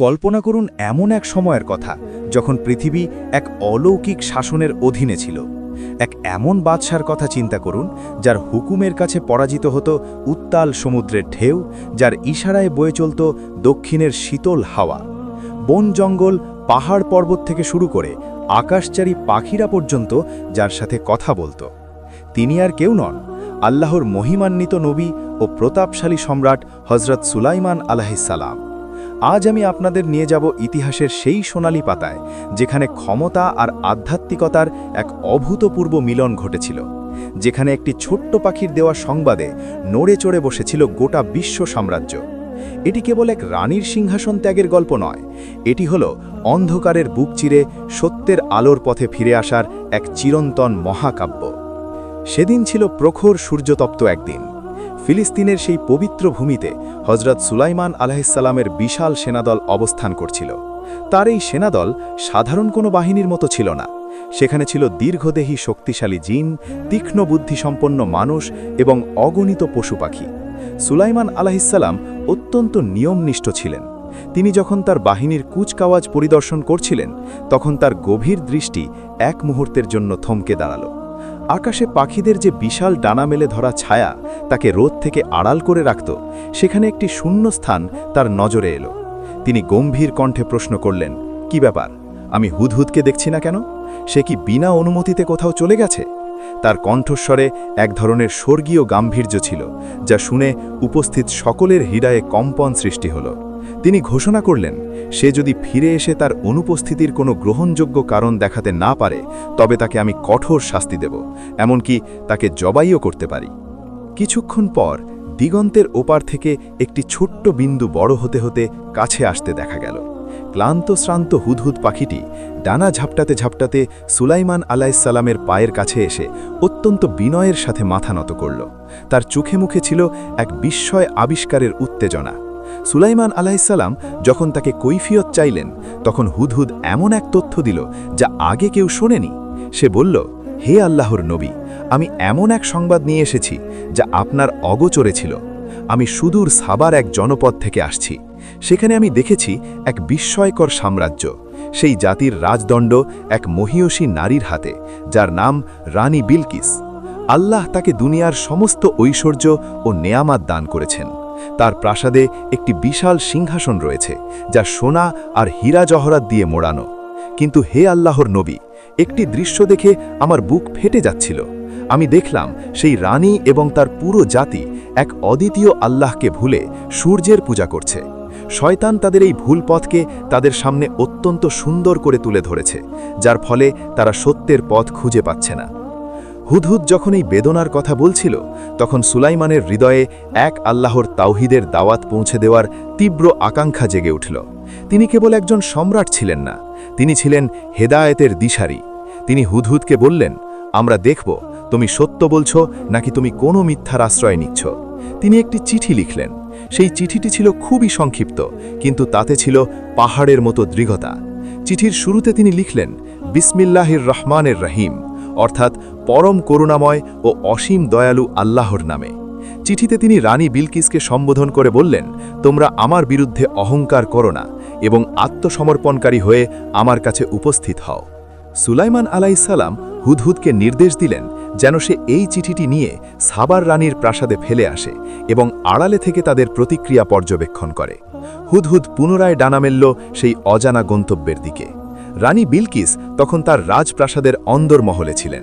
কল্পনা করুন এমন এক সময়ের কথা যখন পৃথিবী এক অলৌকিক শাসনের অধীনে ছিল। এক এমন বাদশার কথা চিন্তা করুন যার হুকুমের কাছে পরাজিত হতো উত্তাল সমুদ্রের ঢেউ, যার ইশারায় বয়ে চলত দক্ষিণের শীতল হাওয়া। বন জঙ্গল, পাহাড় পর্বত থেকে শুরু করে আকাশচারী পাখিরা পর্যন্ত যার সাথে কথা বলতো। তিনি আর কেউ নন, আল্লাহর মহিমান্বিত নবী ও প্রতাপশালী সম্রাট হজরত সুলাইমান আলাইহিসসালাম। আজ আমি আপনাদের নিয়ে যাব ইতিহাসের সেই সোনালী পাতায়, যেখানে ক্ষমতা আর আধ্যাত্মিকতার এক অভূতপূর্ব মিলন ঘটেছিল, যেখানে একটি ছোট্ট পাখির দেওয়া সংবাদে নড়ে চড়ে বসেছিল গোটা বিশ্ব সাম্রাজ্য। এটি কেবল এক রানীর সিংহাসন ত্যাগের গল্প নয়, এটি হলো অন্ধকারের বুক চিরে সত্যের আলোর পথে ফিরে আসার এক চিরন্তন মহাকাব্য। সেদিন ছিল প্রখর সূর্যতপ্ত একদিন। ফিলিস্তিনের সেই পবিত্র ভূমিতে হজরত সুলাইমান আলাইহিসসালামের বিশাল সেনাদল অবস্থান করছিল। তার এই সেনাদল সাধারণ কোনো বাহিনীর মতো ছিল না। সেখানে ছিল দীর্ঘদেহী শক্তিশালী জিন, তীক্ষ্ণ বুদ্ধিসম্পন্ন মানুষ এবং অগণিত পশু পাখি। সুলাইমান আলাইহিসসালাম অত্যন্ত নিয়মনিষ্ঠ ছিলেন। তিনি যখন তার বাহিনীর কুচকাওয়াজ পরিদর্শন করছিলেন, তখন তার গভীর দৃষ্টি এক মুহূর্তের জন্য থমকে দাঁড়াল। আকাশে পাখিদের যে বিশাল ডানা মেলে ধরা ছায়া তাকে রোদ থেকে আড়াল করে রাখত, সেখানে একটি শূন্য স্থান তার নজরে এলো। তিনি গম্ভীর কণ্ঠে প্রশ্ন করলেন, কি ব্যাপার? আমি হুদহুদকে দেখছি না কেন? সে কি বিনা অনুমতিতে কোথাও চলে গেছে? তার কণ্ঠস্বরে এক ধরনের স্বর্গীয় গাম্ভীর্য ছিল, যা শুনে উপস্থিত সকলের হৃদয়ে কম্পন সৃষ্টি হল। তিনি ঘোষণা করলেন, সে যদি ফিরে এসে তার অনুপস্থিতির কোনো গ্রহণযোগ্য কারণ দেখাতে না পারে, তবে তাকে আমি কঠোর শাস্তি দেব, এমনকি তাকে জবাইও করতে পারি। কিছুক্ষণ পর দিগন্তের ওপার থেকে একটি ছোট্ট বিন্দু বড় হতে হতে কাছে আসতে দেখা গেল। ক্লান্ত শ্রান্ত হুদহুদ পাখিটি ডানা ঝাপটাতে ঝাপটাতে সুলাইমান আলাইহিসসালামের পায়ের কাছে এসে অত্যন্ত বিনয়ের সাথে মাথা নত করল। তার চোখে মুখে ছিল এক বিস্ময় আবিষ্কারের উত্তেজনা। সুলাইমান আলাইহিসসালাম যখন তাকে কৈফিয়ত চাইলেন, তখন হুদহুদ এমন এক তথ্য দিল যা আগে কেউ শোনেনি। সে বলল, হে আল্লাহর নবী, আমি এমন এক সংবাদ নিয়ে এসেছি যা আপনার অগোচরে ছিল। আমি সুদূর সাবার এক জনপদ থেকে আসছি। সেখানে আমি দেখেছি এক বিস্ময়কর সাম্রাজ্য। সেই জাতির রাজদণ্ড এক মহীয়সী নারীর হাতে, যার নাম রানী বিলকিস। আল্লাহ তাকে দুনিয়ার সমস্ত ঐশ্বর্য ও নেয়ামাত দান করেছেন। তার প্রাসাদে একটি বিশাল সিংহাসন রয়েছে, যা সোনা আর হীরা জহরাত দিয়ে মোড়ানো। কিন্তু হে আল্লাহর নবী, একটি দৃশ্য দেখে আমার বুক ফেটে যাচ্ছিল। আমি দেখলাম সেই রানী এবং তার পুরো জাতি এক অদ্বিতীয় আল্লাহকে ভুলে সূর্যের পূজা করছে। শয়তান তাদের এই ভুল পথকে তাদের সামনে অত্যন্ত সুন্দর করে তুলে ধরেছে, যার ফলে তারা সত্যের পথ খুঁজে পাচ্ছে না। হুদহুদ যখন এই বেদনার কথা বলছিল, তখন সুলাইমানের হৃদয়ে এক আল্লাহর তাওহীদের দাওয়াত পৌঁছে দেওয়ার তীব্র আকাঙ্ক্ষা জেগে উঠল। তিনি কেবল একজন সম্রাট ছিলেন না, তিনি ছিলেন হেদায়েতের দিশারি। তিনি হুদহুদকে বললেন, আমরা দেখব তুমি সত্য বলছো নাকি তুমি কোনো মিথ্যার আশ্রয় নিচ্ছ। তিনি একটি চিঠি লিখলেন। সেই চিঠিটি ছিল খুবই সংক্ষিপ্ত, কিন্তু তাতে ছিল পাহাড়ের মতো দৃঢ়তা। চিঠির শুরুতে তিনি লিখলেন, বিসমিল্লাহির রহমানের রহিম, অর্থাৎ পরম করুণাময় ও অসীম দয়ালু আল্লাহর নামে। চিঠিতে তিনি রানী বিলকিসকে সম্বোধন করে বললেন, তোমরা আমার বিরুদ্ধে অহংকার করো না এবং আত্মসমর্পণকারী হয়ে আমার কাছে উপস্থিত হও। সুলাইমান আলাইহিসসালাম হুদহুদকে নির্দেশ দিলেন যেন সে এই চিঠিটি নিয়ে সাবার রানীর প্রাসাদে ফেলে আসে এবং আড়ালে থেকে তাদের প্রতিক্রিয়া পর্যবেক্ষণ করে। হুদহুদ পুনরায় ডানা মেলল সেই অজানা গন্তব্যের দিকে। রানী বিলকিস তখন তার রাজপ্রাসাদের অন্দরমহলে ছিলেন।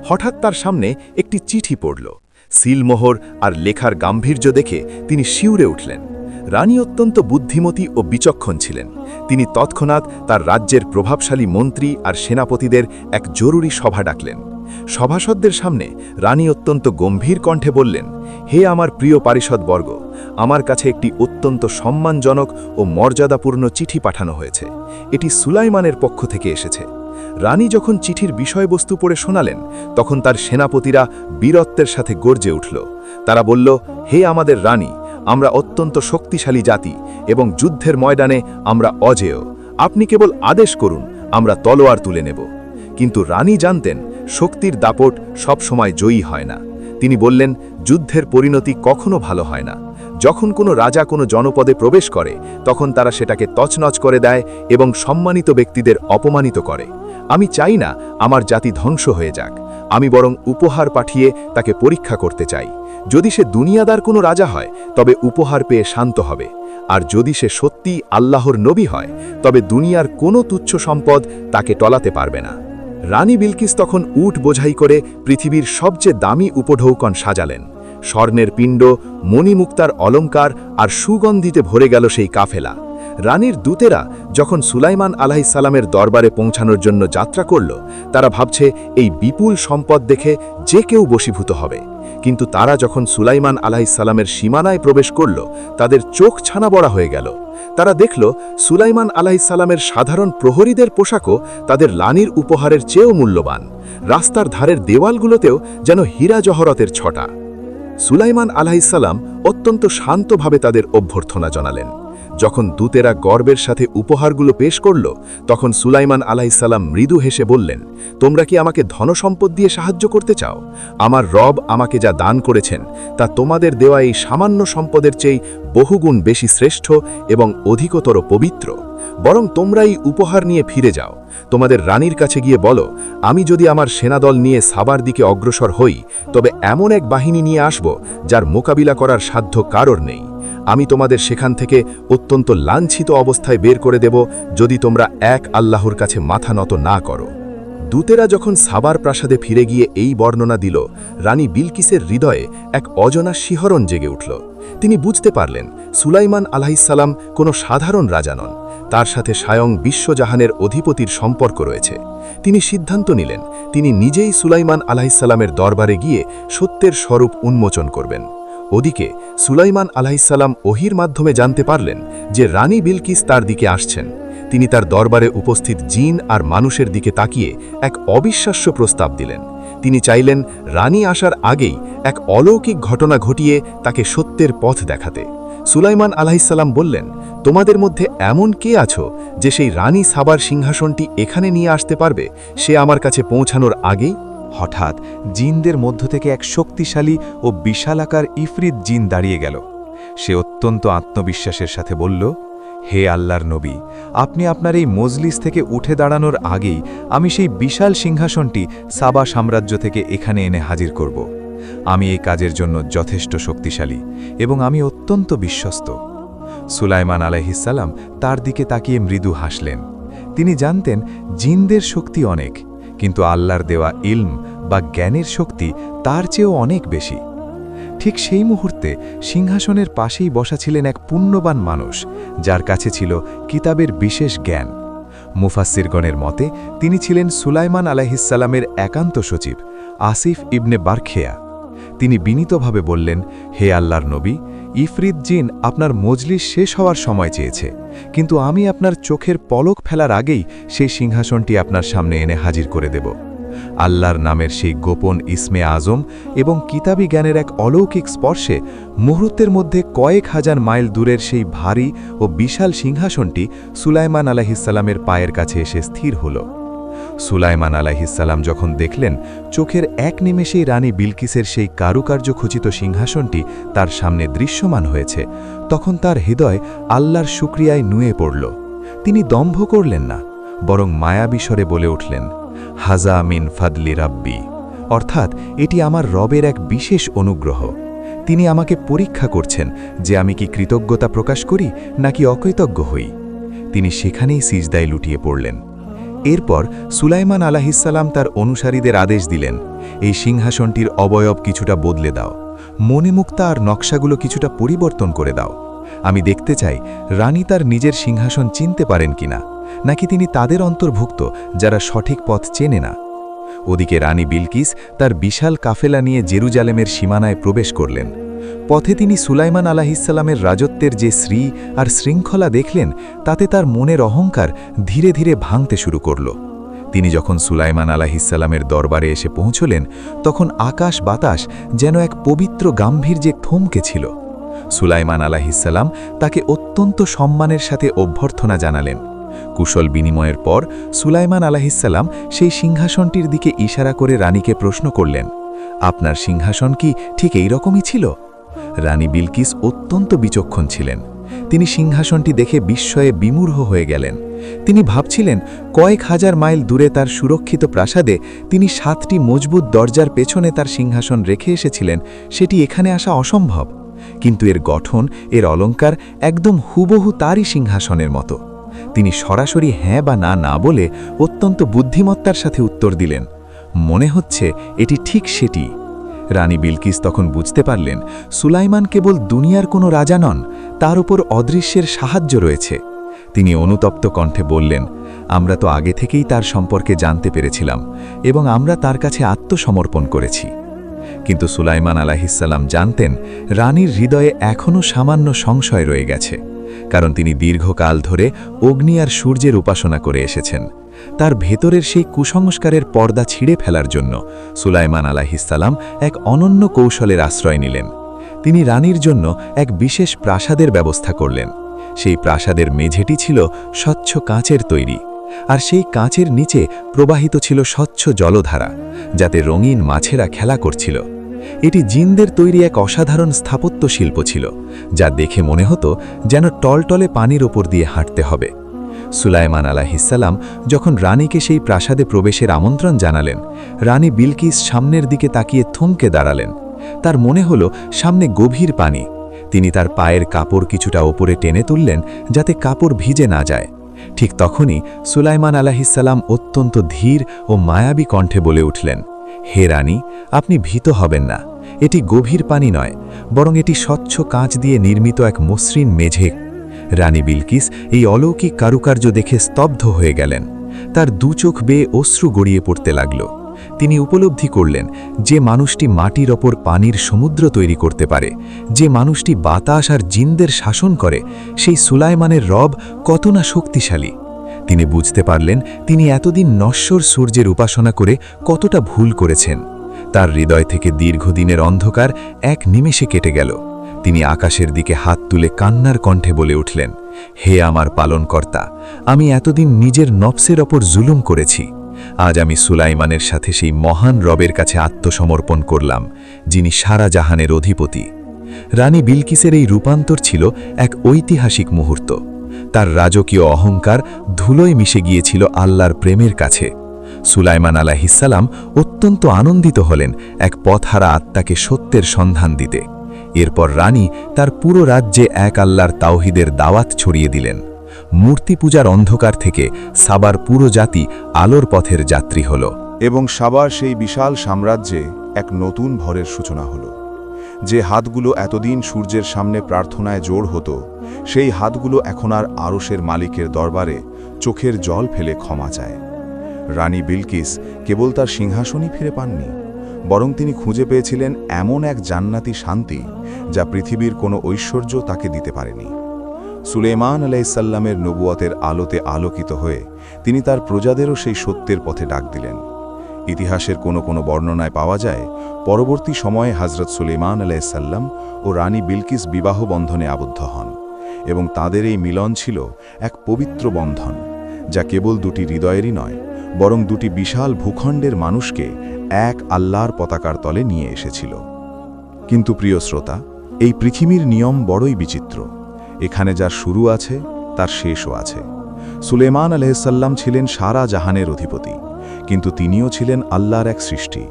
হঠাৎ তার সামনে একটি চিঠি পড়ল। সিলমোহর আর লেখার গাম্ভীর্য দেখে তিনি শিউরে উঠলেন। রানী অত্যন্ত বুদ্ধিমতী ও বিচক্ষণ ছিলেন। তিনি তৎক্ষণাৎ তার রাজ্যের প্রভাবশালী মন্ত্রী আর সেনাপতিদের এক জরুরি সভা ডাকলেন। সভাসদদের সামনে রানী অত্যন্ত গম্ভীর কণ্ঠে বললেন, হে আমার প্রিয় পারিষদবর্গ, আমার কাছে একটি অত্যন্ত সম্মানজনক ও মর্যাদাপূর্ণ চিঠি পাঠানো হয়েছে। এটি সুলাইমানের পক্ষ থেকে এসেছে। রানী যখন চিঠির বিষয়বস্তু পড়ে শোনালেন, তখন তার সেনাপতিরা বীরত্বের সাথে গর্জে উঠল। তারা বলল, হে আমাদের রানী, আমরা অত্যন্ত শক্তিশালী জাতি এবং যুদ্ধের ময়দানে আমরা অজেয়। আপনি কেবল আদেশ করুন, আমরা তলোয়ার তুলে নেব। কিন্তু রানী জানতেন, শক্তির দাপট সবসময় জয়ী হয় না। তিনি বললেন, যুদ্ধের পরিণতি কখনো ভালো হয় না। যখন কোনো রাজা কোনো জনপদে প্রবেশ করে তখন তারা সেটাকে তছনছ করে দেয় এবং সম্মানিত ব্যক্তিদের অপমানিত করে। আমি চাই না আমার জাতি ধ্বংস হয়ে যাক, আমি বরং উপহার পাঠিয়ে তাকে পরীক্ষা করতে চাই। যদি সে দুনিয়াদার কোনো রাজা হয় তবে উপহার পেয়ে শান্ত হবে, আর যদি সে সত্যি আল্লাহর নবী হয় তবে দুনিয়ার কোনো তুচ্ছ সম্পদ তাকে টলাতে পারবে না। রানী বিলকিস তখন উট বোঝাই করে পৃথিবীর সবচেয়ে দামি উপঢৌকন সাজালেন। স্বর্ণের পিণ্ড, মণিমুক্তার অলঙ্কার আর সুগন্ধিতে ভরে গেল সেই কাফেলা। রানীর দূতেরা যখন সুলাইমান আলাইহিসসালামের দরবারে পৌঁছানোর জন্য যাত্রা করল, তারা ভাবছে এই বিপুল সম্পদ দেখে যে কেউ বশীভূত হবে। কিন্তু তারা যখন সুলাইমান আলাইহিসসালামের সীমানায় প্রবেশ করল, তাদের চোখ ছানা বড়া হয়ে গেল। তারা দেখল সুলাইমান আলাইহিসসালামের সাধারণ প্রহরীদের পোশাকও তাদের রানীর উপহারের চেয়েও মূল্যবান। রাস্তার ধারের দেওয়ালগুলোতেও যেন হীরা জহরতের ছটা। সুলাইমান আলাইহিসসালাম অত্যন্ত শান্তভাবে তাদের অভ্যর্থনা জানালেন। যখন দূতেরা গর্বের সাথে উপহারগুলো পেশ করল, তখন সুলাইমান আলাইহিসসালাম মৃদু হেসে বললেন, তোমরা কি আমাকে ধনসম্পদ দিয়ে সাহায্য করতে চাও? আমার রব আমাকে যা দান করেছেন তা তোমাদের দেওয়া এই সামান্য সম্পদের চেয়ে বহুগুণ বেশি শ্রেষ্ঠ এবং অধিকতর পবিত্র। বরং তোমরা এই উপহার নিয়ে ফিরে যাও, তোমাদের রানীর কাছে গিয়ে বলো, আমি যদি আমার সেনাদল নিয়ে সাবার দিকে অগ্রসর হই তবে এমন এক বাহিনী নিয়ে আসব যার মোকাবিলা করার সাধ্য কারোর নেই। আমি তোমাদের সেখান থেকে অত্যন্ত লাঞ্ছিত অবস্থায় বের করে দেব যদি তোমরা এক আল্লাহর কাছে মাথা নত না করো। দূতেরা যখন সাবার প্রাসাদে ফিরে গিয়ে এই বর্ণনা দিল, রানী বিলকিসের হৃদয়ে এক অজানা শিহরণ জেগে উঠল। তিনি বুঝতে পারলেন সুলাইমান আলাইহিসসালাম কোনো সাধারণ রাজা নন, তার সাথে স্বয়ং বিশ্বজাহানের অধিপতির সম্পর্ক রয়েছে। তিনি সিদ্ধান্ত নিলেন তিনি নিজেই সুলাইমান আলাইহিসসালামের দরবারে গিয়ে সত্যের স্বরূপ উন্মোচন করবেন। ওদিকে সুলাইমান আলাইহিসসালাম ওহির মাধ্যমে জানতে পারলেন যে রানী বিলকিস তার দিকে আসছেন। তিনি তার দরবারে উপস্থিত জিন আর মানুষের দিকে তাকিয়ে এক অবিশ্বাস্য প্রস্তাব দিলেন। তিনি চাইলেন রানী আসার আগেই এক অলৌকিক ঘটনা ঘটিয়ে তাকে সত্যের পথ দেখাতে। সুলাইমান আলাইহিসসালাম বললেন, তোমাদের মধ্যে এমন কে আছো যে সেই রানী সাবার সিংহাসনটি এখানে নিয়ে আসতে পারবে, সে আমার কাছে পৌঁছানোর আগেই? হঠাৎ জিনদের মধ্য থেকে এক শক্তিশালী ও বিশালাকার ইফরিত জিন দাঁড়িয়ে গেল। সে অত্যন্ত আত্মবিশ্বাসের সাথে বলল, হে আল্লাহর নবী, আপনি আপনার এই মজলিস থেকে উঠে দাঁড়ানোর আগেই আমি সেই বিশাল সিংহাসনটি সাবা সাম্রাজ্য থেকে এখানে এনে হাজির করব। আমি এই কাজের জন্য যথেষ্ট শক্তিশালী এবং আমি অত্যন্ত বিশ্বস্ত। সুলাইমান আলাইহিসসালাম তার দিকে তাকিয়ে মৃদু হাসলেন। তিনি জানতেন জিনদের শক্তি অনেক, কিন্তু আল্লাহর দেওয়া ইলম বা জ্ঞানের শক্তি তার চেয়েও অনেক বেশি। ঠিক সেই মুহূর্তে সিংহাসনের পাশেই বসা ছিলেন এক পুণ্যবান মানুষ, যার কাছে ছিল কিতাবের বিশেষ জ্ঞান। মুফাসসিরগণের মতে তিনি ছিলেন সুলাইমান আলাইহিসসালামের একান্ত সচিব আসিফ ইবনে বারখিয়া। তিনি বিনীতভাবে বললেন, হে আল্লাহর নবী, ইফরিত জিন আপনার মজলিস শেষ হওয়ার সময় চেয়েছে, কিন্তু আমি আপনার চোখের পলক ফেলার আগেই সেই সিংহাসনটি আপনার সামনে এনে হাজির করে দেব। আল্লাহর নামের সেই গোপন ইসমে আজম এবং কিতাবি জ্ঞানের এক অলৌকিক স্পর্শে মুহূর্তের মধ্যে কয়েক হাজার মাইল দূরের সেই ভারী ও বিশাল সিংহাসনটি সুলাইমান আলাইহিসসালামের পায়ের কাছে এসে স্থির হল। সুলাইমান আলাইহিসসালাম যখন দেখলেন চোখের এক নিমেষেই রানী বিলকিসের সেই কারুকার্যখচিত সিংহাসনটি তার সামনে দৃশ্যমান হয়েছে, তখন তার হৃদয় আল্লাহর শুকরিয়ায় নুয়ে পড়ল। তিনি দম্ভ করলেন না, বরং মায়াবী স্বরে বলে উঠলেন, হাজা মিন ফাদলি রাব্বি, অর্থাৎ এটি আমার রবের এক বিশেষ অনুগ্রহ। তিনি আমাকে পরীক্ষা করছেন যে আমি কি কৃতজ্ঞতা প্রকাশ করি নাকি অকৃতজ্ঞ হই। তিনি সেখানেই সিজদায় লুটিয়ে পড়লেন। এরপর সুলাইমান আলাইহিসসালাম তার অনুসারীদের আদেশ দিলেন, এই সিংহাসনটির অবয়ব কিছুটা বদলে দাও, মণিমুক্তা আর নকশাগুলো কিছুটা পরিবর্তন করে দাও। আমি দেখতে চাই রানী তার নিজের সিংহাসন চিনতে পারেন কিনা, নাকি তিনি তাদের অন্তর্ভুক্ত যারা সঠিক পথ চেনে না। ওদিকে রানী বিলকিস তার বিশাল কাফেলা নিয়ে জেরুজালেমের সীমানায় প্রবেশ করলেন। পথে তিনি সুলাইমান আলাইহিসসালামের রাজত্বের যে শ্রী আর শৃঙ্খলা দেখলেন, তাতে তার মনের অহংকার ধীরে ধীরে ভাঙতে শুরু করল। তিনি যখন সুলাইমান আলাইহিসসালামের দরবারে এসে পৌঁছলেন, তখন আকাশ বাতাস যেন এক পবিত্র গাম্ভীর্যে থমকে ছিল। সুলাইমান আলাইহিসসালাম তাকে অত্যন্ত সম্মানের সাথে অভ্যর্থনা জানালেন। কুশল বিনিময়ের পর সুলাইমান আলাইহিসসালাম সেই সিংহাসনটির দিকে ইশারা করে রানীকে প্রশ্ন করলেন, আপনার সিংহাসন কি ঠিক এই রকমই ছিল? রানী বিলকিস অত্যন্ত বিচক্ষণ ছিলেন। তিনি সিংহাসনটি দেখে বিস্ময়ে বিমূঢ় হয়ে গেলেন। তিনি ভাবছিলেন কয়েক হাজার মাইল দূরে তার সুরক্ষিত প্রাসাদে তিনি 7টি মজবুত দরজার পেছনে তার সিংহাসন রেখে এসেছিলেন, সেটি এখানে আসা অসম্ভব। কিন্তু এর গঠন, এর অলংকার একদম হুবহু তারই সিংহাসনের মতো। তিনি সরাসরি হ্যাঁ বা না না বলে অত্যন্ত বুদ্ধিমত্তার সাথে উত্তর দিলেন, মনে হচ্ছে এটি ঠিক সেটি। রানী বিলকিস তখন বুঝতে পারলেন সুলাইমান কেবল দুনিয়ার কোনো রাজা নন, তার উপর অদৃশ্যের সাহায্য রয়েছে। তিনি অনুতপ্ত কণ্ঠে বললেন, আমরা তো আগে থেকেই তার সম্পর্কে জানতে পেরেছিলাম এবং আমরা তার কাছে আত্মসমর্পণ করেছি। কিন্তু সুলাইমান আলাইহিসসালাম জানতেন রানীর হৃদয়ে এখনও সামান্য সংশয় রয়ে গেছে, কারণ তিনি দীর্ঘকাল ধরে অগ্নি আর সূর্যের উপাসনা করে এসেছেন। তার ভেতরের সেই কুসংস্কারের পর্দা ছিঁড়ে ফেলার জন্য সুলাইমান আলাইহিসসালাম এক অনন্য কৌশলের আশ্রয় নিলেন। তিনি রানীর জন্য এক বিশেষ প্রাসাদের ব্যবস্থা করলেন। সেই প্রাসাদের মেঝেটি ছিল স্বচ্ছ কাঁচের তৈরি, আর সেই কাঁচের নিচে প্রবাহিত ছিল স্বচ্ছ জলধারা, যাতে রঙিন মাছেরা খেলা করছিল। এটি জিনদের তৈরি এক অসাধারণ স্থাপত্য শিল্প ছিল, যা দেখে মনে হতো যেন টলটলে পানির ওপর দিয়ে হাঁটতে হবে। সুলাইমান আলাইহিসসালাম যখন রানীকে সেই প্রাসাদে প্রবেশের আমন্ত্রণ জানালেন, রানী বিলকিস সামনের দিকে তাকিয়ে থমকে দাঁড়ালেন। তার মনে হলো সামনে গভীর পানি। তিনি তার পায়ের কাপড় কিছুটা ওপরে টেনে তুললেন যাতে কাপড় ভিজে না যায়। ঠিক তখনই সুলাইমান আলাইহিসসালাম অত্যন্ত ধীর ও মায়াবী কণ্ঠে বলে উঠলেন, হে রানী, আপনি ভীত হবেন না। এটি গভীর পানি নয়, বরং এটি স্বচ্ছ কাঁচ দিয়ে নির্মিত এক মসৃণ মেঝে। রানী বিলকিস এই অলৌকিক কারুকার্য দেখে স্তব্ধ হয়ে গেলেন। তার দু চোখ বেয়ে অশ্রু গড়িয়ে পড়তে লাগল। তিনি উপলব্ধি করলেন যে মানুষটি মাটির ওপর পানির সমুদ্র তৈরি করতে পারে, যে মানুষটি বাতাস আর জিনদের শাসন করে, সেই সুলাইমানের রব কত না শক্তিশালী। তিনি বুঝতে পারলেন তিনি এতদিন নশ্বর সূর্যের উপাসনা করে কতটা ভুল করেছেন। তার হৃদয় থেকে দীর্ঘদিনের অন্ধকার এক নিমেষে কেটে গেল। তিনি আকাশের দিকে হাত তুলে কান্নার কণ্ঠে বলে উঠলেন, হে আমার পালনকর্তা, আমি এতদিন নিজের নফসের ওপর জুলুম করেছি। আজ আমি সুলাইমানের সাথে সেই মহান রবের কাছে আত্মসমর্পণ করলাম, যিনি সারা জাহানের অধিপতি। রানী বিলকিসের এই রূপান্তর ছিল এক ঐতিহাসিক মুহূর্ত। তার রাজকীয় অহংকার ধুলোয় মিশে গিয়েছিল আল্লাহর প্রেমের কাছে। সুলাইমান আলাইহিসসালাম অত্যন্ত আনন্দিত হলেন এক পথহারা আত্মাকে সত্যের সন্ধান দিতে। এরপর রানী তার পুরো রাজ্যে এক আল্লাহর তাওহীদের দাওয়াত ছড়িয়ে দিলেন। মূর্তি পূজার অন্ধকার থেকে সাবার পুরো জাতি আলোর পথের যাত্রী হল। এবং সাবার সেই বিশাল সাম্রাজ্যে এক নতুন ভরের সূচনা হল। যে হাতগুলো এতদিন সূর্যের সামনে প্রার্থনায় জোড় হতো, সেই হাতগুলো এখন আর আরশের মালিকের দরবারে চোখের জল ফেলে ক্ষমা চায়। রানী বিলকিস কেবল তার সিংহাসনই ফিরে পাননি, বরং তিনি খুঁজে পেয়েছিলেন এমন এক জান্নাতি শান্তি যা পৃথিবীর কোনো ঐশ্বর্য তাকে দিতে পারেনি। সুলাইমান আলাইহিসসালামের নবুয়তের আলোতে আলোকিত হয়ে তিনি তার প্রজাদেরও সেই সত্যের পথে ডাক দিলেন। ইতিহাসের কোনো বর্ণনায় পাওয়া যায়, পরবর্তী সময়ে হযরত সুলাইমান আলাইহিসসালাম ও রানী বিলকিস বিবাহ বন্ধনে আবদ্ধ হন, এবং তাদের এই মিলন ছিল এক পবিত্র বন্ধন, যা কেবল দুটি হৃদয়েরই নয়, বরং দুটি বিশাল ভূখণ্ডের মানুষকে এক আল্লাহর পতাকার তলে নিয়ে এসেছিল। কিন্তু প্রিয় শ্রোতা, এই পৃথিবীর নিয়ম বড়ই বিচিত্র। এখানে যার শুরু আছে তার শেষও আছে। সুলাইমান আলাইহিসসালাম ছিলেন সারা জাহানের অধিপতি, কিন্তু তিনিও ছিলেন আল্লাহর এক সৃষ্টি।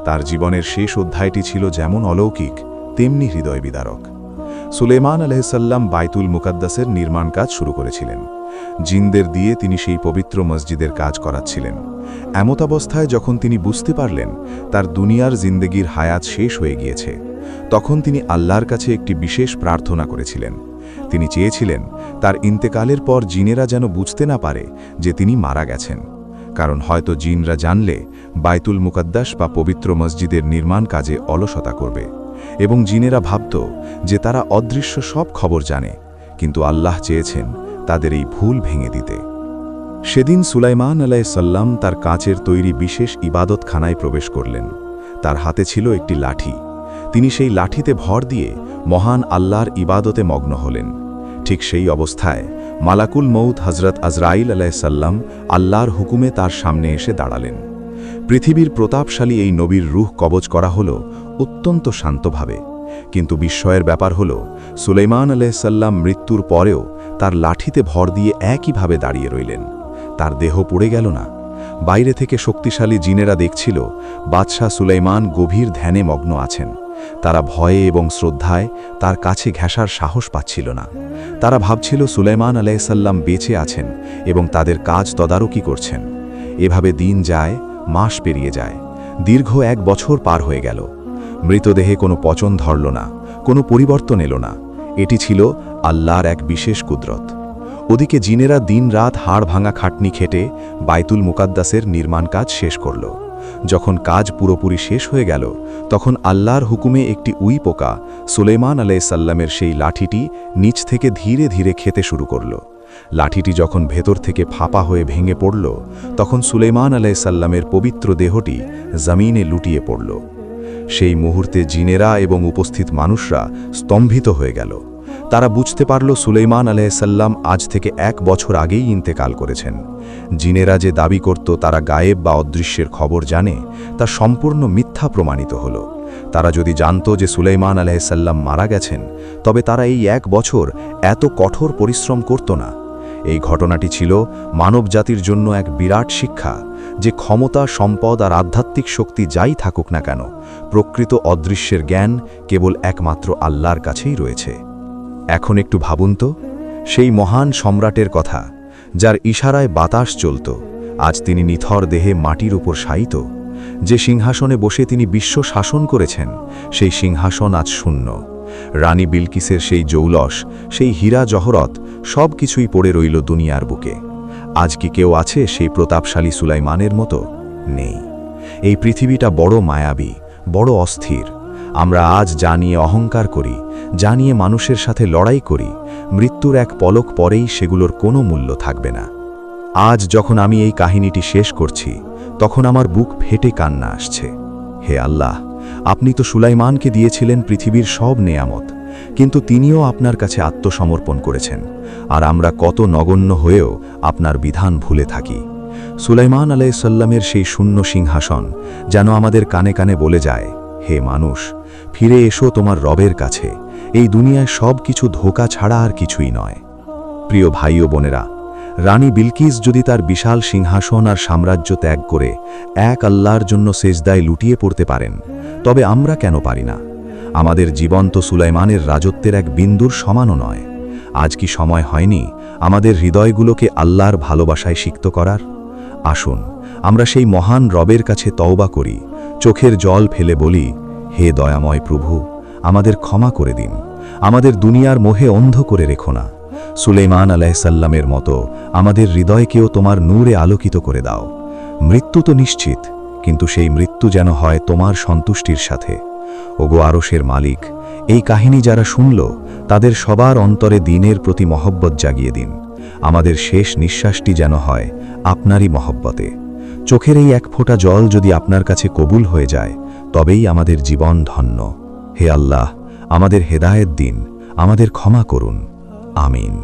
তার জীবনের শেষ অধ্যায়টি ছিল যেমন অলৌকিক, তেমনি হৃদয় বিদারক। সুলাইমান আলাইহিসসালাম বাইতুল মুকাদ্দাসের নির্মাণ কাজ শুরু করেছিলেন। জিনদের দিয়ে তিনি সেই পবিত্র মসজিদের কাজ করাচ্ছিলেন। এমতাবস্থায় যখন তিনি বুঝতে পারলেন তার দুনিয়ার জিন্দেগির হায়াত শেষ হয়ে গিয়েছে, তখন তিনি আল্লাহর কাছে একটি বিশেষ প্রার্থনা করেছিলেন। তিনি চেয়েছিলেন তার ইন্তেকালের পর জিনেরা যেন বুঝতে না পারে যে তিনি মারা গেছেন, কারণ হয়তো জিনরা জানলে বাইতুল মুকাদ্দাস বা পবিত্র মসজিদের নির্মাণ কাজে অলসতা করবে, এবং জিনেরা ভাবত যে তারা অদৃশ্য সব খবর জানে। কিন্তু আল্লাহ চেয়েছেন তাদের এই ভুল ভেঙে দিতে। সেদিন সুলাইমান আলাইহিসসালাম তার কাঁচের তৈরি বিশেষ ইবাদতখানায় প্রবেশ করলেন। তার হাতে ছিল একটি লাঠি। তিনি সেই লাঠিতে ভর দিয়ে মহান আল্লাহর ইবাদতে মগ্ন হলেন। ঠিক সেই অবস্থায় মালাকুল মউত হযরত আজরাইল আলাইহিসসালাম আল্লাহর হুকুমে তার সামনে এসে দাঁড়ালেন। পৃথিবীর প্রতাপশালী এই নবীর রূহ কবজ করা হল অত্যন্ত শান্তভাবে, কিন্তু বিস্ময়ের ব্যাপার হলো সুলাইমান আলাইহিসসালাম মৃত্যুর পরেও তার লাঠিতে ভর দিয়ে একইভাবে দাঁড়িয়ে রইলেন। তার দেহ পুড়ে গেল না। বাইরে থেকে শক্তিশালী জিনেরা দেখছিল বাদশাহ সুলাইমান গভীর ধ্যানে মগ্ন আছেন। তারা ভয়ে এবং শ্রদ্ধায় তার কাছে ঘেঁষার সাহস পাচ্ছিল না। তারা ভাবছিল সুলাইমান আলাইহিসসালাম বেঁচে আছেন এবং তাদের কাজ তদারকি করছেন। এভাবে দিন যায়, মাস পেরিয়ে যায়, দীর্ঘ 1 বছর পার হয়ে গেল। মৃতদেহে কোনো পচন ধরল না, কোনো পরিবর্তন এলো না। এটি ছিল আল্লাহর এক বিশেষ কুদরত। ওদিকে জিনেরা দিন-রাত হাড় ভাঙা খাটনি খেটে বাইতুল মুকাদ্দাসের নির্মাণ কাজ শেষ করল। যখন কাজ পুরোপুরি শেষ হয়ে গেল, তখন আল্লাহর হুকুমে একটি উই পোকা সুলাইমান আলাইহিসসালামের সেই লাঠিটি নিচ থেকে ধীরে ধীরে খেতে শুরু করল। লাঠিটি যখন ভেতর থেকে ফাঁপা হয়ে ভেঙে পড়ল, তখন সুলাইমান আলাইহিসসালামের পবিত্র দেহটি জমিনে লুটিয়ে পড়ল। সেই মুহূর্তে জিনেরা এবং উপস্থিত মানুষরা স্তম্ভিত হয়ে গেল। তারা বুঝতে পারল সুলাইমান আলাইহিসসালাম আজ থেকে 1 বছর আগেই ইন্তেকাল করেছেন। জিনেরা যে দাবি করত তারা গায়েব বা অদৃশ্যের খবর জানে, তা সম্পূর্ণ মিথ্যা প্রমাণিত হল। তারা যদি জানত যে সুলাইমান আলাইহিসসালাম মারা গেছেন, তবে তারা এই 1 বছর এত কঠোর পরিশ্রম করত না। এই ঘটনাটি ছিল মানবজাতির জন্য এক বিরাট শিক্ষা, যে ক্ষমতা, সম্পদ আর আধ্যাত্মিক শক্তি যাই থাকুক না কেন, প্রকৃত অদৃশ্যের জ্ঞান কেবল একমাত্র আল্লাহর কাছেই রয়েছে। এখন একটু ভাবুন তো, সেই মহান সম্রাটের কথা, যার ইশারায় বাতাস চলত, আজ তিনি নিথর দেহে মাটির উপর শায়িত। যে সিংহাসনে বসে তিনি বিশ্ব শাসন করেছেন, সেই সিংহাসন আজ শূন্য। রানী বিলকিসের সেই জৌলস, সেই হীরা জহরত, সব কিছুই পড়ে রইল দুনিয়ার বুকে। আজ কি কেউ আছে সেই প্রতাপশালী সুলাইমানের মতো? নেই। এই পৃথিবীটা বড় মায়াবী, বড় অস্থির। আমরা আজ যা নিয়ে অহংকার করি, যা নিয়ে মানুষের সাথে লড়াই করি, মৃত্যুর এক পলক পরেই সেগুলোর কোনো মূল্য থাকবে না। আজ যখন আমি এই কাহিনীটি শেষ করছি, তখন আমার বুক ফেটে কান্না আসছে। হে আল্লাহ, আপনি তো সুলাইমানকে দিয়েছিলেন পৃথিবীর সব নেয়ামত, কিন্তু তিনিও আপনার কাছে আত্মসমর্পণ করেছেন। আর আমরা কত নগণ্য হয়েও আপনার বিধান ভুলে থাকি। সুলাইমান আলাইহিসসালামের সেই শূন্য সিংহাসন যেন আমাদের কানে কানে বলে যায়, হে মানুষ, ফিরে এসো তোমার রবের কাছে। এই দুনিয়ায় সব কিছু ধোঁকা ছাড়া আর কিছুই নয়। প্রিয় ভাই ও বোনেরা, রানী বিলকিস যদি তার বিশাল সিংহাসন আর সাম্রাজ্য ত্যাগ করে এক আল্লাহর জন্য সেজদায় লুটিয়ে পড়তে পারেন, তবে আমরা কেন পারি না? আমাদের জীবন তো সুলাইমানের রাজত্বের এক বিন্দুর সমানও নয়। আজ কি সময় হয়নি আমাদের হৃদয়গুলোকে আল্লাহর ভালোবাসায় সিক্ত করার? আসুন আমরা সেই মহান রবের কাছে তওবা করি, চোখের জল ফেলে বলি, হে দয়াময় প্রভু, আমাদের ক্ষমা করে দিন। আমাদের দুনিয়ার মোহে অন্ধ করে রেখো না। সুলাইমান আলাইহিসসালামের মতো আমাদের হৃদয়কেও তোমার নূরে আলোকিত করে দাও। মৃত্যু তো নিশ্চিত, কিন্তু সেই মৃত্যু যেন হয় তোমার সন্তুষ্টির সাথে। ওগো আরশের মালিক, এই কাহিনী যারা শুনল, তাদের সবার অন্তরে দ্বীনের প্রতি মহব্বত জাগিয়ে দিন। আমাদের শেষ নিঃশ্বাসটি যেন হয় আপনারই মহব্বতে। চোখের এই 1 ফোঁটা জল যদি আপনার কাছে কবুল হয়ে যায়, তবেই আমাদের জীবন ধন্য। হে আল্লাহ, আমাদের হেদায়েত দিন, আমাদের ক্ষমা করুন। আমিন।